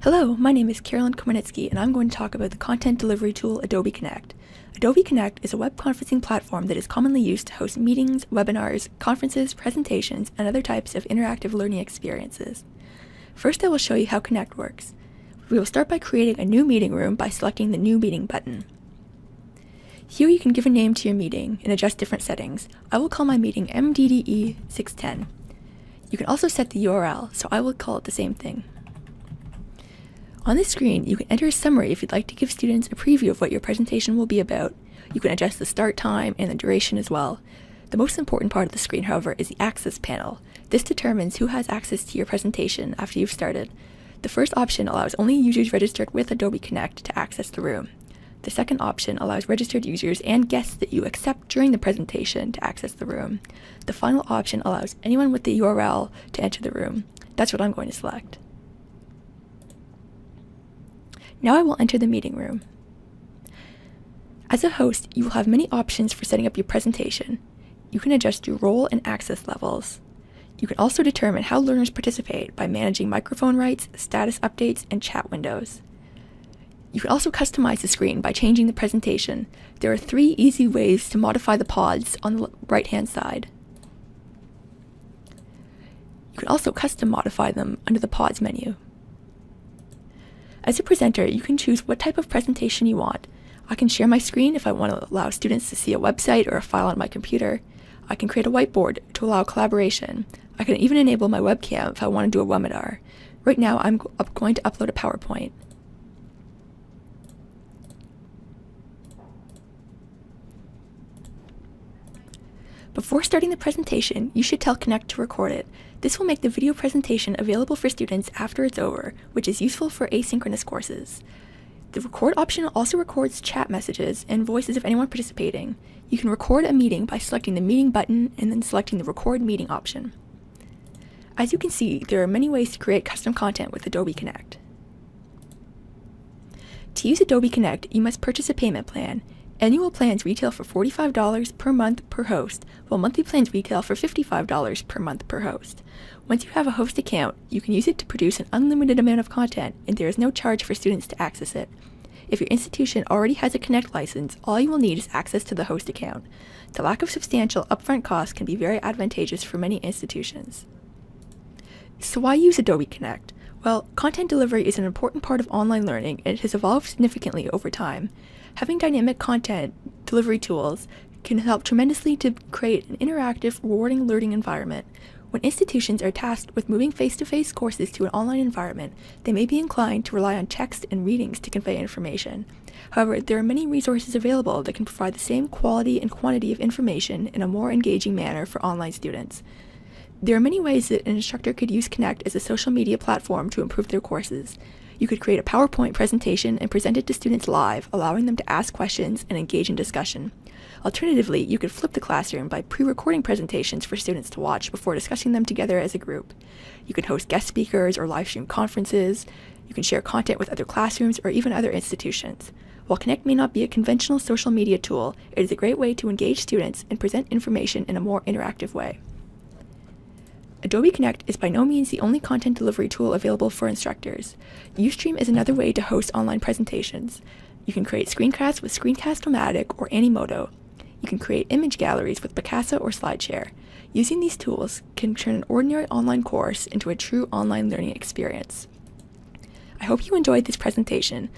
Hello, my name is Carolyn Komenitsky, and I'm going to talk about the content delivery tool Adobe Connect. Adobe Connect is a web conferencing platform that is commonly used to host meetings, webinars, conferences, presentations, and other types of interactive learning experiences. First, I will show you how Connect works. We will start by creating a new meeting room by selecting the New Meeting button. Here you can give a name to your meeting and adjust different settings. I will call my meeting MDDE 610. You can also set the URL, so I will call it the same thing. On this screen, you can enter a summary if you'd like to give students a preview of what your presentation will be about. You can adjust the start time and the duration as well. The most important part of the screen, however, is the Access panel. This determines who has access to your presentation after you've started. The first option allows only users registered with Adobe Connect to access the room. The second option allows registered users and guests that you accept during the presentation to access the room. The final option allows anyone with the URL to enter the room. That's what I'm going to select. Now I will enter the meeting room. As a host, you will have many options for setting up your presentation. You can adjust your role and access levels. You can also determine how learners participate by managing microphone rights, status updates, and chat windows. You can also customize the screen by changing the presentation. There are 3 easy ways to modify the pods on the right-hand side. You can also custom modify them under the pods menu. As a presenter, you can choose what type of presentation you want. I can share my screen if I want to allow students to see a website or a file on my computer. I can create a whiteboard to allow collaboration. I can even enable my webcam if I want to do a webinar. Right now, I'm going to upload a PowerPoint. Before starting the presentation, you should tell Connect to record it. This will make the video presentation available for students after it's over, which is useful for asynchronous courses. The record option also records chat messages and voices of anyone participating. You can record a meeting by selecting the Meeting button and then selecting the Record Meeting option. As you can see, there are many ways to create custom content with Adobe Connect. To use Adobe Connect, you must purchase a payment plan. Annual plans retail for $45 per month per host, while monthly plans retail for $55 per month per host. Once you have a host account, you can use it to produce an unlimited amount of content, and there is no charge for students to access it. If your institution already has a Connect license, all you will need is access to the host account. The lack of substantial upfront costs can be very advantageous for many institutions. So why use Adobe Connect? Well, content delivery is an important part of online learning, and it has evolved significantly over time. Having dynamic content delivery tools can help tremendously to create an interactive, rewarding learning environment. When institutions are tasked with moving face-to-face courses to an online environment, they may be inclined to rely on text and readings to convey information. However, there are many resources available that can provide the same quality and quantity of information in a more engaging manner for online students. There are many ways that an instructor could use Connect as a social media platform to improve their courses. You could create a PowerPoint presentation and present it to students live, allowing them to ask questions and engage in discussion. Alternatively, you could flip the classroom by pre-recording presentations for students to watch before discussing them together as a group. You can host guest speakers or live stream conferences. You can share content with other classrooms or even other institutions. While Connect may not be a conventional social media tool, it is a great way to engage students and present information in a more interactive way. Adobe Connect is by no means the only content delivery tool available for instructors. Ustream is another way to host online presentations. You can create screencasts with Screencast-O-Matic or Animoto. You can create image galleries with Picasa or SlideShare. Using these tools can turn an ordinary online course into a true online learning experience. I hope you enjoyed this presentation.